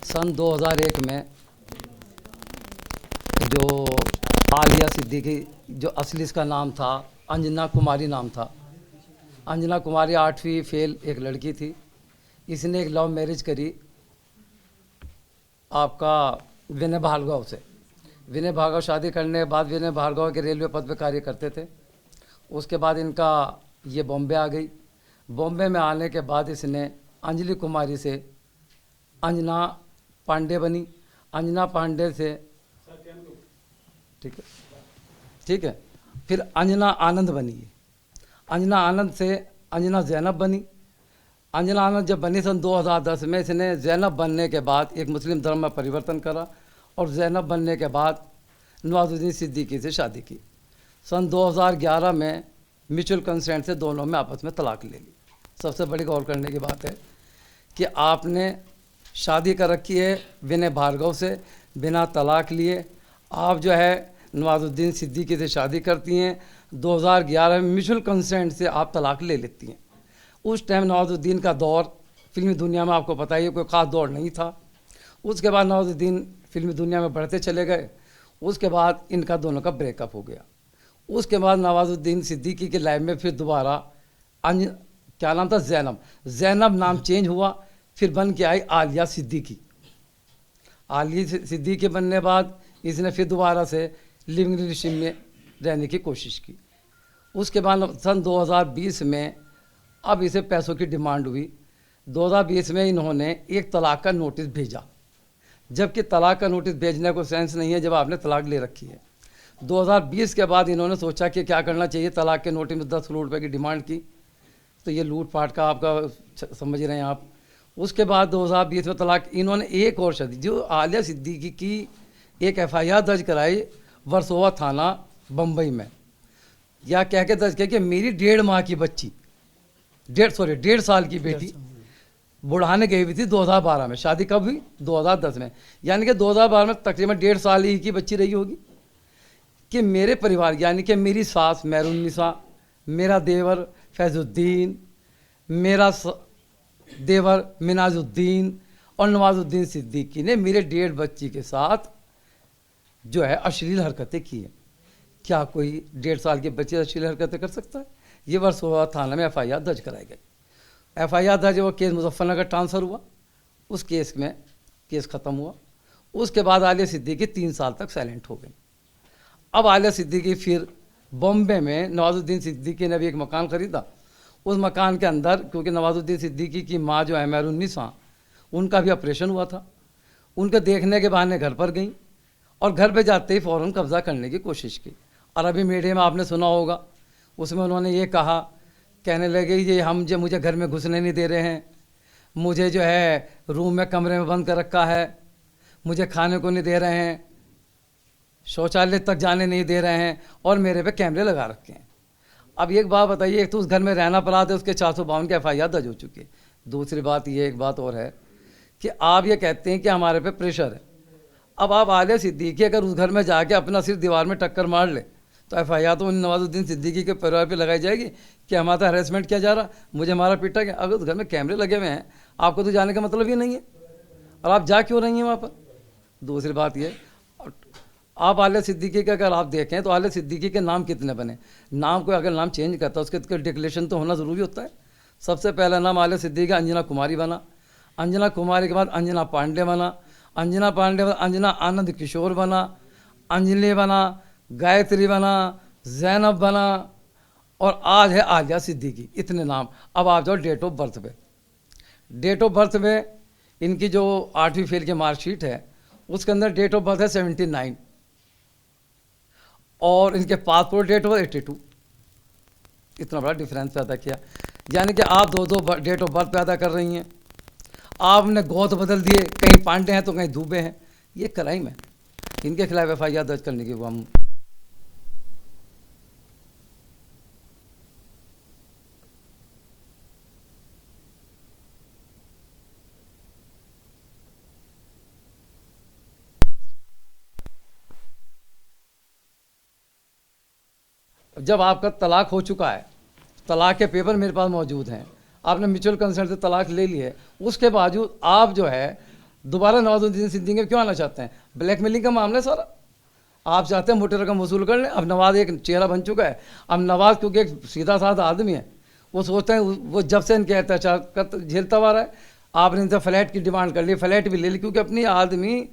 सन 2001 में जो आलिया सिद्दीकी, जो असली इसका नाम था अंजना कुमारी नाम था, अंजना कुमारी 8वीं फेल एक लड़की थी। इसने एक लव मैरिज करी आपका विनय भार्गव से। विनय भार्गव शादी करने के बाद विनय भार्गव के रेलवे पद पर कार्य करते थे। उसके बाद इनका ये बॉम्बे आ गई। बॉम्बे में आने के बाद इसने अंजलि कुमारी से अंजना पांडे बनी। अंजना पांडे से ठीक है, फिर अंजना आनंद बनी है। अंजना आनंद से अंजना जैनब बनी। अंजना आनंद जब बनी सन 2010 में, इसने जैनब बनने के बाद एक मुस्लिम धर्म में परिवर्तन करा और जैनब बनने के बाद नवाजुद्दीन सिद्दीकी से शादी की। सन 2011 में म्यूचुअल कंसेंट से दोनों में आपस में तलाक ले ली। सबसे बड़ी गौर करने की बात है कि आपने शादी कर रखी है विनय भार्गव से बिना तलाक लिए। आप जो है नवाजुद्दीन सिद्दीकी से शादी करती हैं। 2011 में म्यूचुअल कंसेंट से आप तलाक ले लेती हैं। उस टाइम नवाजुद्दीन का दौर फिल्मी दुनिया में आपको पता ही है, कोई ख़ास दौर नहीं था। उसके बाद नवाजुद्दीन फिल्मी दुनिया में बढ़ते चले गए। उसके बाद इनका दोनों का ब्रेकअप हो गया। उसके बाद नवाजुद्दीन सिद्दीकी के लाइफ में फिर दोबारा क्या नाम था, जैनब नाम चेंज हुआ, फिर बन के आई आलिया सिद्दीकी। आलिया सिद्दीकी बनने के बाद इसने फिर दोबारा से लिविंग रिलेशन में रहने की कोशिश की। उसके बाद सन 2020 में अब इसे पैसों की डिमांड हुई। 2020 में इन्होंने एक तलाक का नोटिस भेजा, जबकि तलाक का नोटिस भेजने को सेंस नहीं है जब आपने तलाक ले रखी है। 2020 के बाद इन्होंने सोचा कि क्या करना चाहिए। तलाक के नोटिस में 10 करोड़ रुपये की डिमांड की, तो ये लूटपाट का आपका समझ रहे हैं आप। उसके बाद 2020 में तलाक, इन्होंने एक और शादी, जो आलिया सिद्दीकी की एक FIR दर्ज कराई वर्सोवा थाना बम्बई में, या कह के दर्ज किया कि मेरी 1.5 माह की बच्ची, 1.5 साल की बेटी बुढ़ाने गई हुई थी 2012 में। शादी कब हुई? 2010 में। यानी कि 2012 में तकरीबन 1.5 साल ही की बच्ची रही होगी कि मेरे परिवार, यानी कि मेरी सास मेहरुन्निसा, मेरा देवर फैजुद्दीन, मेरा देवर मिनाजुद्दीन और नवाजुद्दीन सिद्दीकी ने मेरे 1.5 बच्ची के साथ जो है अश्लील हरकतें की हैं। क्या कोई 1.5 साल के बच्चे अश्लील हरकतें कर सकता है? ये वर्सोवा थाना में FIR दर्ज कराई गई। FIR दर्ज, वो केस मुजफ्फरनगर ट्रांसफ़र हुआ। उस केस में केस ख़त्म हुआ। उसके बाद आलिया सिद्दीकी 3 साल तक साइलेंट हो गई। अब आलिया सिद्दीकी फिर बॉम्बे में नवाजुद्दीन सिद्दीकी ने भी एक मकान ख़रीदा। उस मकान के अंदर, क्योंकि नवाजुद्दीन सिद्दीकी की माँ जो है मेहरुन्निसा, उनका भी ऑपरेशन हुआ था। उनके देखने के बहाने घर पर गई और घर पे जाते ही फ़ौरन कब्ज़ा करने की कोशिश की। और अभी मीडिया में आपने सुना होगा, उसमें उन्होंने ये कहा, कहने लगे ये हम जो मुझे घर में घुसने नहीं दे रहे हैं, मुझे जो है रूम में कमरे में बंद कर रखा है, मुझे खाने को नहीं दे रहे हैं, शौचालय तक जाने नहीं दे रहे हैं और मेरे पे कैमरे लगा रखे हैं। अब एक बात बताइए, एक तो उस घर में रहना पड़ा था, उसके 452 के FIR दर्ज हो चुकी है। दूसरी बात ये, एक बात और है कि आप ये कहते हैं कि हमारे पे प्रेशर है। अब आप आलिया सिद्दीकी अगर उस घर में जाके अपना सिर दीवार में टक्कर मार ले तो FIR तो नवाजुद्दीन सिद्दीकी के परिवार पे लगाई जाएगी कि हमारा हरेसमेंट किया जा रहा, मुझे हमारा पीटा गया। अगर उस घर में कैमरे लगे हुए हैं, आपको तो जाने का मतलब ही नहीं है, और आप जा क्यों रही हैं वहाँ पर? दूसरी बात ये, आप आलिया सिद्दीकी का अगर आप देखें तो आलिया सिद्दीकी के नाम कितने बने। नाम को अगर नाम चेंज करता है उसके डिक्लेरेशन तो होना ज़रूरी होता है। सबसे पहला नाम आलिया सिद्दीकी अंजना कुमारी बना। अंजना कुमारी के बाद अंजना पांडे बना। अंजना पांडे बाद अंजना आनंद किशोर बना। अंजलि बना, गायत्री बना, जैनब बना और आज है आलिया सिद्दीकी। इतने नाम। अब आप जाओ डेट ऑफ बर्थ पे। डेट ऑफ बर्थ में इनकी जो 8वीं फेल की मार्कशीट है उसके अंदर डेट ऑफ बर्थ है 79 और इनके पासपोर्ट डेट ऑफ 82। इतना बड़ा डिफरेंस पैदा किया। यानी कि आप दो डेट ऑफ बर्थ पैदा कर रही हैं। आपने गोद बदल दिए, कहीं पांडे हैं तो कहीं दूबे हैं। ये क्राइम है। इनके खिलाफ FIR दर्ज करने की हम जब आपका तलाक हो चुका है, तलाक के पेपर मेरे पास मौजूद हैं, आपने म्यूचुअल कंसेंट से तलाक ले ली है, उसके बावजूद आप जो है दोबारा नवाजुद्दीन सिद्दीकी में क्यों आना चाहते हैं? ब्लैकमेलिंग का मामला है सारा। आप चाहते हैं मोटी रकम वसूल कर लें। अब नवाज एक चेहरा बन चुका है। अब नवाज क्योंकि एक सीधा साधा आदमी है, वो सोचते हैं, वो जब से इनके अत्याचार झेलता हुआ रहा है, आपने इनसे फ्लैट की डिमांड कर ली, फ्लैट भी ले ली, क्योंकि अपनी आदमी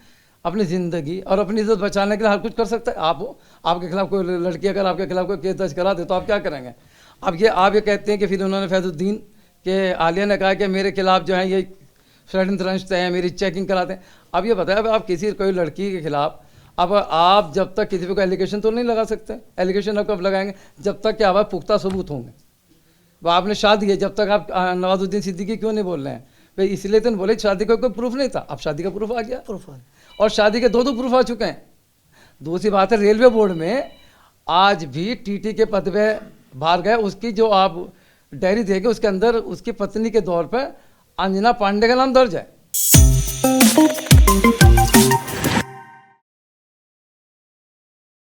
अपनी ज़िंदगी और अपनी इज्जत बचाने के लिए हर कुछ कर सकता है। आपके खिलाफ कोई लड़की अगर आपके खिलाफ कोई केस दर्ज करा दे तो आप क्या करेंगे? अब ये आप ये कहते हैं कि फिर उन्होंने फैजुद्दीन के आलिया ने कहा कि मेरे खिलाफ जो है ये षड्यंत्र रचते हैं, मेरी चेकिंग कराते हैं। अब ये बताया, अब आप किसी कोई लड़की के खिलाफ, अब आप जब तक किसी पे कोई एलिगेशन तो नहीं लगा सकते। एलिगेशन आप कब लगाएंगे? जब तक कि आप पुख्ता सबूत होंगे। वो आपने शादी है, जब तक आप नवाजुद्दीन सिद्दीकी क्यों नहीं बोल रहे हैं भाई? इसलिए तो बोले शादी का कोई प्रूफ नहीं था, अब शादी का प्रूफ आ गया, और शादी के दो प्रूफ आ चुके हैं। दूसरी बात है, रेलवे बोर्ड में आज भी टीटी के पद पे बाहर गए, उसकी जो आप डायरी देखे उसके अंदर उसकी पत्नी के तौर पर अंजना पांडे का नाम दर्ज है।